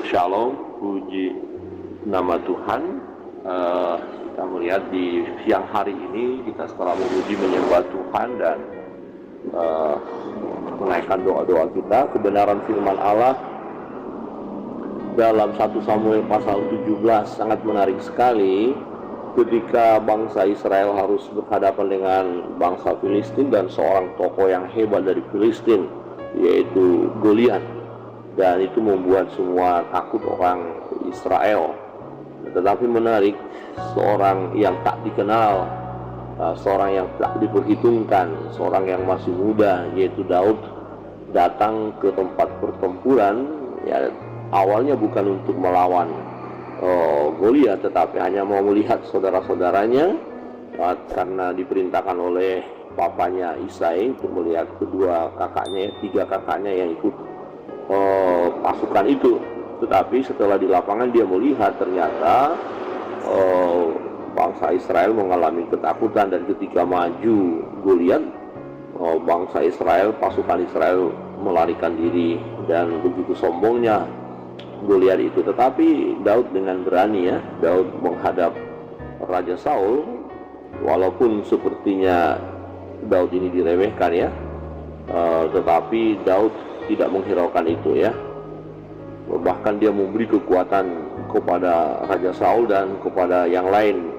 Shalom, puji nama Tuhan. Kita melihat di siang hari ini kita setelah memuji menyembah Tuhan dan menaikkan doa-doa kita, kebenaran firman Allah dalam 1 Samuel pasal 17 sangat menarik sekali ketika bangsa Israel harus berhadapan dengan bangsa Filistin dan seorang tokoh yang hebat dari Filistin, yaitu Goliat. Dan itu membuat semua takut orang Israel. Tetapi menarik, seorang yang tak dikenal, seorang yang tak diperhitungkan, seorang yang masih muda, yaitu Daud, datang ke tempat pertempuran. Ya, awalnya bukan untuk melawan Goliat, tetapi hanya mau melihat saudara-saudaranya, karena diperintahkan oleh papanya Isai untuk melihat kedua kakaknya, 3 kakaknya yang ikut pasukan itu. Tetapi setelah di lapangan dia melihat ternyata bangsa Israel mengalami ketakutan, dan ketika maju Goliat, bangsa Israel, pasukan Israel melarikan diri, dan begitu sombongnya Goliat itu. Tetapi Daud dengan berani, ya, Daud menghadap Raja Saul, walaupun sepertinya Daud ini diremehkan, ya, tetapi Daud tidak menghiraukan itu, ya. Bahkan dia memberi kekuatan kepada Raja Saul dan kepada yang lain.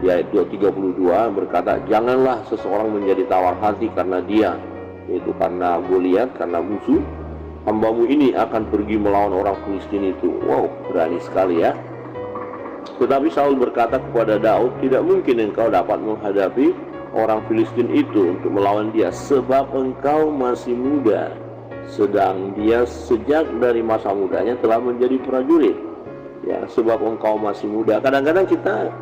Ayat 32 berkata, janganlah seseorang menjadi tawar hati karena dia, yaitu karena Goliat, karena musuh. Hambamu ini akan pergi melawan orang Filistin itu. Wow, berani sekali, ya. Tetapi Saul berkata kepada Daud, tidak mungkin engkau dapat menghadapi orang Filistin itu untuk melawan dia, sebab engkau masih muda, sedang dia sejak dari masa mudanya telah menjadi prajurit. Ya, sebab engkau masih muda. Kadang-kadang kita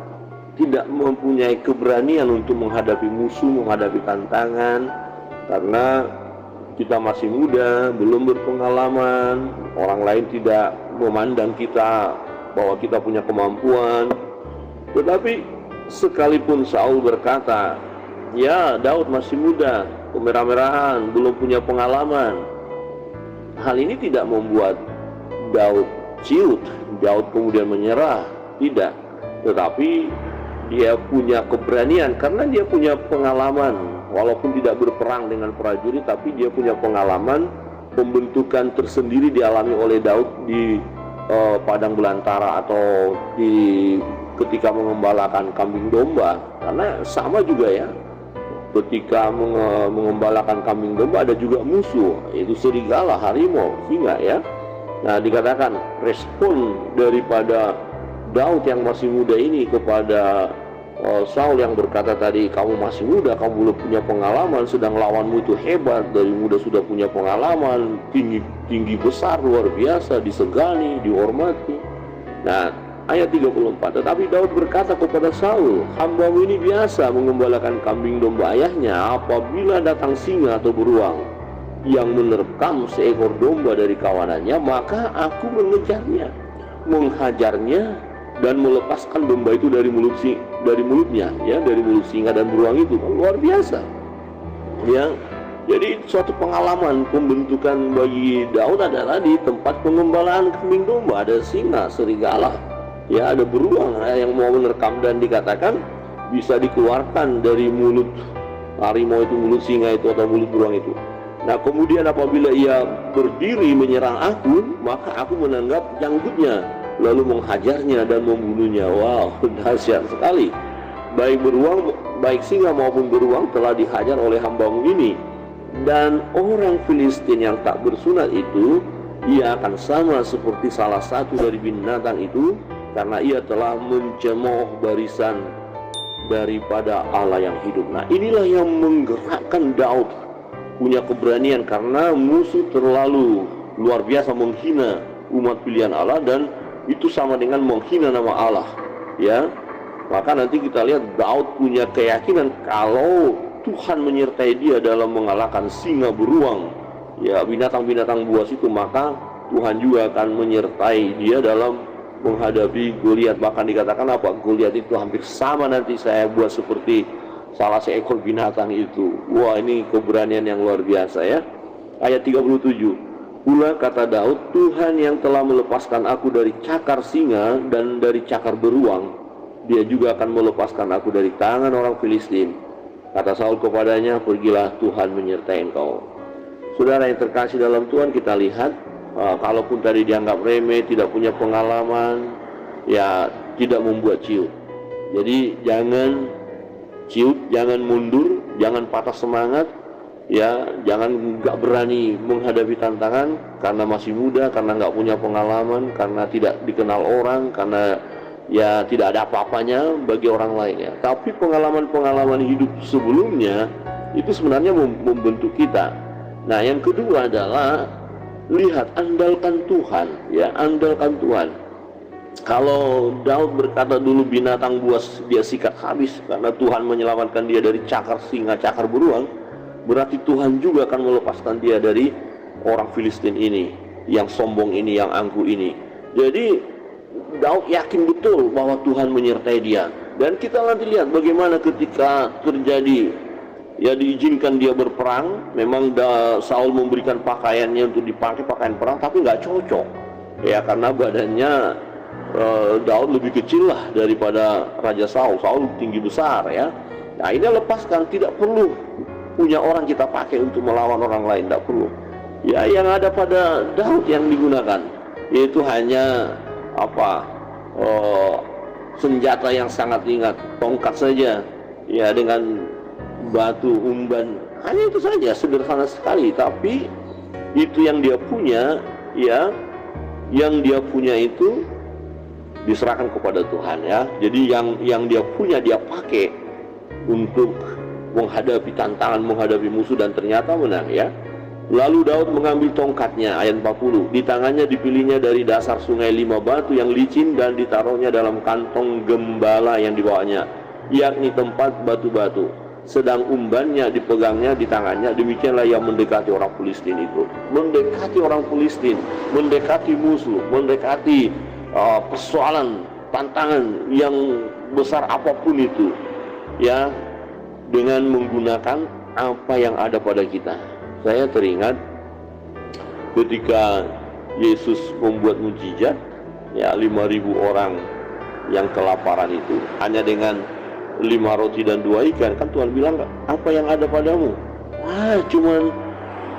tidak mempunyai keberanian untuk menghadapi musuh, menghadapi tantangan, karena kita masih muda, belum berpengalaman. Orang lain tidak memandang kita bahwa kita punya kemampuan. Tetapi sekalipun Saul berkata, ya, Daud masih muda, kemerah-merahan, belum punya pengalaman, hal ini tidak membuat Daud ciut, Daud kemudian menyerah, tidak. Tetapi dia punya keberanian karena dia punya pengalaman. Walaupun tidak berperang dengan prajurit, tapi dia punya pengalaman. Pembentukan tersendiri dialami oleh Daud di padang belantara atau ketika mengembalakan kambing domba. Karena sama juga, ya, ketika mengembalakan kambing domba ada juga musuh, yaitu serigala, harimau, singa, ya. Nah, dikatakan respon daripada Daud yang masih muda ini kepada Saul yang berkata tadi, kamu masih muda, kamu belum punya pengalaman, sedang lawanmu itu hebat, dari muda sudah punya pengalaman, tinggi besar, luar biasa, disegani, dihormati. Nah, ayat 34, tetapi Daud berkata kepada Saul, hambamu ini biasa mengembalakan kambing domba ayahnya. Apabila datang singa atau beruang yang menerkam seekor domba dari kawanannya, maka aku mengejarnya, menghajarnya, dan melepaskan domba itu dari mulutnya, ya, dari mulut singa dan beruang itu. Luar biasa, ya. Jadi suatu pengalaman pembentukan bagi Daud adalah di tempat pengembalaan kambing domba. Ada singa, serigala, ya, ada beruang yang mau menerkam, dan dikatakan bisa dikeluarkan dari mulut harimau itu, mulut singa itu, atau mulut beruang itu. Nah, kemudian apabila ia berdiri menyerang aku, maka aku menanggap janggutnya, lalu menghajarnya dan membunuhnya. Wow, dahsyat sekali. Baik beruang, baik singa maupun beruang telah dihajar oleh hambamu ini. Dan orang Filistin yang tak bersunat itu, ia akan sama seperti salah satu dari binatang itu, karena ia telah mencemooh barisan daripada Allah yang hidup. Nah, inilah yang menggerakkan Daud, punya keberanian, karena musuh terlalu luar biasa menghina umat pilihan Allah, dan itu sama dengan menghina nama Allah, ya. Maka nanti kita lihat Daud punya keyakinan kalau Tuhan menyertai dia dalam mengalahkan singa, beruang, ya, binatang-binatang buas itu, maka Tuhan juga akan menyertai dia dalam menghadapi Goliat. Bahkan dikatakan apa? Goliat itu hampir sama nanti saya buat seperti salah seekor binatang itu. Wah, ini keberanian yang luar biasa, ya. Ayat 37. Pula kata Daud, Tuhan yang telah melepaskan aku dari cakar singa dan dari cakar beruang, dia juga akan melepaskan aku dari tangan orang Filistin. Kata Saul kepadanya, pergilah, Tuhan menyertai engkau. Saudara yang terkasih dalam Tuhan, kita lihat, kalaupun tadi dianggap remeh, tidak punya pengalaman, ya tidak membuat ciut. Jadi jangan ciut, jangan mundur, jangan patah semangat, ya jangan nggak berani menghadapi tantangan karena masih muda, karena nggak punya pengalaman, karena tidak dikenal orang, karena ya tidak ada apa-apanya bagi orang lain ya. Tapi pengalaman-pengalaman hidup sebelumnya itu sebenarnya membentuk kita. Nah, yang kedua adalah lihat, andalkan Tuhan ya, andalkan Tuhan. Kalau Daud berkata dulu binatang buas dia sikat habis karena Tuhan menyelamatkan dia dari cakar singa, cakar beruang, berarti Tuhan juga akan melepaskan dia dari orang Filistin ini, yang sombong ini, yang angkuh ini. Jadi Daud yakin betul bahwa Tuhan menyertai dia. Dan kita nanti lihat bagaimana ketika terjadi, ya diizinkan dia berperang. Memang Saul memberikan pakaiannya untuk dipakai, pakaian perang, tapi nggak cocok ya, karena badannya Daud lebih kecil lah daripada Raja Saul. Saul tinggi besar ya. Nah, ini lepaskan, tidak perlu punya orang kita pakai untuk melawan orang lain, tidak perlu. Ya, yang ada pada Daud yang digunakan yaitu hanya senjata yang sangat ringan, tongkat saja ya, dengan batu umban, hanya itu saja, sederhana sekali. Tapi itu yang dia punya ya, yang dia punya itu diserahkan kepada Tuhan ya. Jadi yang dia punya dia pakai untuk menghadapi tantangan, menghadapi musuh, dan ternyata menang ya. Lalu Daud mengambil tongkatnya, ayat 40. Di tangannya dipilihnya dari dasar sungai 5 batu yang licin dan ditaruhnya dalam kantong gembala yang dibawanya, yakni tempat batu-batu. Sedang umbannya dipegangnya di tangannya. Demikianlah yang mendekati orang Filistin itu. Mendekati orang Filistin, mendekati musuh, mendekati persoalan, tantangan yang besar apapun itu ya, dengan menggunakan apa yang ada pada kita. Saya teringat ketika Yesus membuat mukjizat ya, 5.000 orang yang kelaparan itu hanya dengan 5 roti dan 2 ikan. Kan Tuhan bilang, apa yang ada padamu? Cuman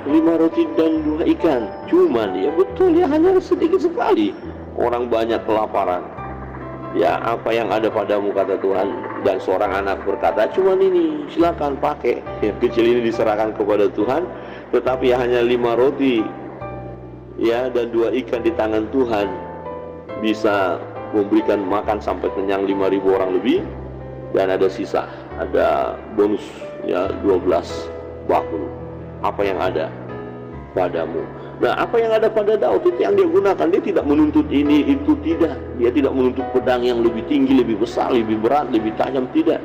5 roti dan 2 ikan. Cuman ya betul ya, hanya sedikit sekali. Orang banyak kelaparan. Ya, apa yang ada padamu, kata Tuhan. Dan seorang anak berkata, cuman ini, silakan pakai. Ya, kecil ini diserahkan kepada Tuhan. Tetapi ya hanya 5 roti ya dan 2 ikan di tangan Tuhan bisa memberikan makan sampai kenyang 5.000 orang lebih. Dan ada sisa, ada bonus ya, 12 bakul. Apa yang ada padamu? Nah, apa yang ada pada Daud itu yang dia gunakan. Dia tidak menuntut ini, itu, tidak. Dia tidak menuntut pedang yang lebih tinggi, lebih besar, lebih berat, lebih tajam, tidak.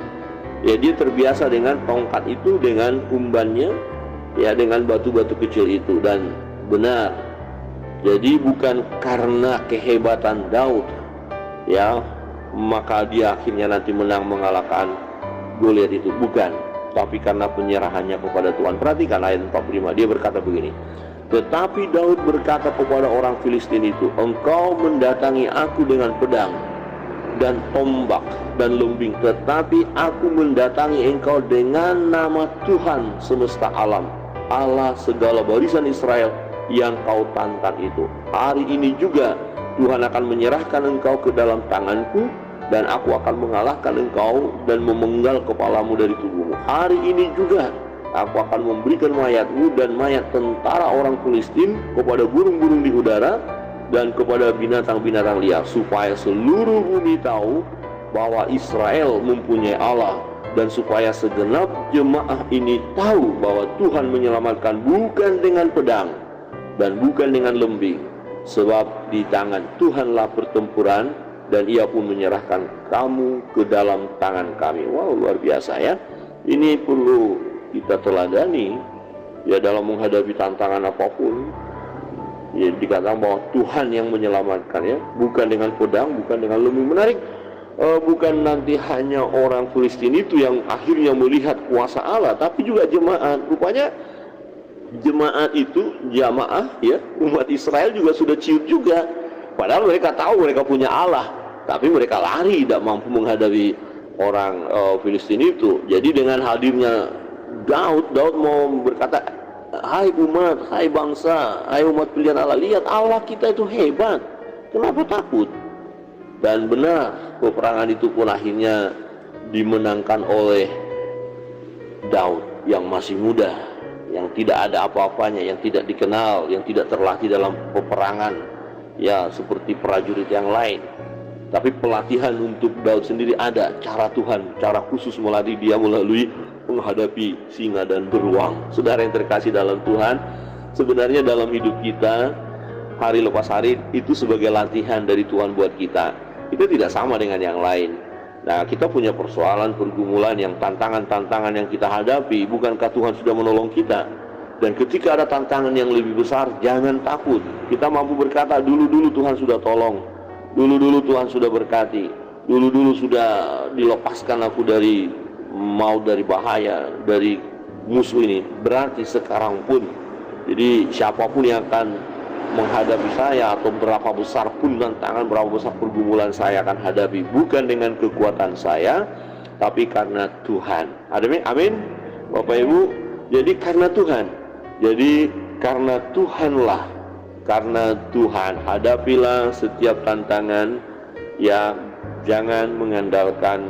Ya, dia terbiasa dengan tongkat itu, dengan umbannya, ya, dengan batu-batu kecil itu. Dan benar, jadi bukan karena kehebatan Daud, ya, maka dia akhirnya nanti menang mengalahkan Goliat itu. Bukan, tapi karena penyerahannya kepada Tuhan. Perhatikan ayat 45, dia berkata begini. Tetapi Daud berkata kepada orang Filistin itu, engkau mendatangi aku dengan pedang dan tombak dan lumbing, tetapi aku mendatangi engkau dengan nama Tuhan semesta alam, Allah segala barisan Israel yang kau tantang itu. Hari ini juga Tuhan akan menyerahkan engkau ke dalam tanganku, dan aku akan mengalahkan engkau dan memenggal kepalamu dari tubuhmu. Hari ini juga aku akan memberikan mayatmu dan mayat tentara orang Filistin kepada burung-burung di udara dan kepada binatang-binatang liar, supaya seluruh bumi tahu bahwa Israel mempunyai Allah, dan supaya segenap jemaah ini tahu bahwa Tuhan menyelamatkan bukan dengan pedang dan bukan dengan lembing, sebab di tangan Tuhanlah pertempuran, dan ia pun menyerahkan kamu ke dalam tangan kami. Wow, luar biasa ya. Ini perlu kita teladani ya, dalam menghadapi tantangan apapun ya, dikatakan bahwa Tuhan yang menyelamatkan ya, bukan dengan pedang, bukan dengan lembing. Menarik, bukan nanti hanya orang Filistin itu yang akhirnya melihat kuasa Allah, tapi juga jemaat. Rupanya jamaah ya, umat Israel juga sudah ciut juga. Padahal mereka tahu mereka punya Allah, tapi mereka lari, tidak mampu menghadapi orang Filistin itu. Jadi dengan hadirnya Daud mau berkata, hai umat, hai bangsa, hai umat pilihan Allah, lihat Allah kita itu hebat, kenapa takut? Dan benar, peperangan itu pun akhirnya dimenangkan oleh Daud yang masih muda, yang tidak ada apa-apanya, yang tidak dikenal, yang tidak terlatih dalam peperangan ya seperti prajurit yang lain. Tapi pelatihan untuk Daud sendiri ada, cara Tuhan, cara khusus melatih dia melalui menghadapi singa dan beruang. Saudara yang terkasih dalam Tuhan, sebenarnya dalam hidup kita hari lepas hari itu sebagai latihan dari Tuhan buat kita. Itu tidak sama dengan yang lain. Nah, kita punya persoalan, pergumulan, yang tantangan-tantangan yang kita hadapi. Bukankah Tuhan sudah menolong kita? Dan ketika ada tantangan yang lebih besar, jangan takut. Kita mampu berkata, dulu-dulu Tuhan sudah tolong, dulu-dulu Tuhan sudah berkati, dulu-dulu sudah dilepaskan aku dari maut, dari bahaya, dari musuh ini. Berarti sekarang pun, jadi siapapun yang akan menghadapi saya, atau berapa besar pun tantangan, berapa besar pergumulan saya akan hadapi, bukan dengan kekuatan saya, tapi karena Tuhan. Amin, Bapak Ibu. Jadi karena Tuhan, jadi karena Tuhanlah, karena Tuhan, hadapilah setiap tantangan. Ya, jangan mengandalkan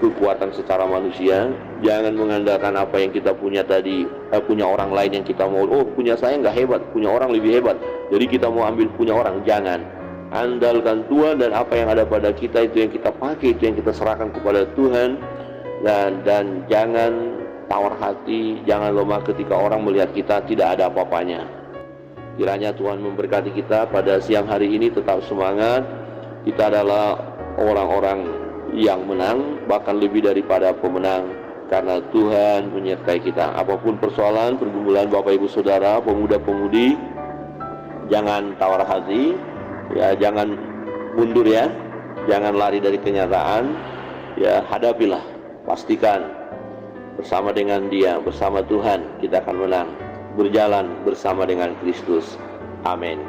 kekuatan secara manusia, jangan mengandalkan apa yang kita punya tadi, punya orang lain yang kita mau, oh punya saya nggak hebat, punya orang lebih hebat, jadi kita mau ambil punya orang. Jangan, andalkan Tuhan, dan apa yang ada pada kita itu yang kita pakai, itu yang kita serahkan kepada Tuhan. Dan jangan tawar hati, jangan lemah ketika orang melihat kita tidak ada apa-apanya. Kiranya Tuhan memberkati kita pada siang hari ini. Tetap semangat, kita adalah orang-orang yang menang, bahkan lebih daripada pemenang, karena Tuhan menyertai kita. Apapun persoalan, pergumulan Bapak Ibu Saudara, pemuda-pemudi, jangan tawar hati, ya, jangan mundur ya, jangan lari dari kenyataan, ya, hadapilah, pastikan bersama dengan Dia, bersama Tuhan kita akan menang, berjalan bersama dengan Kristus. Amin.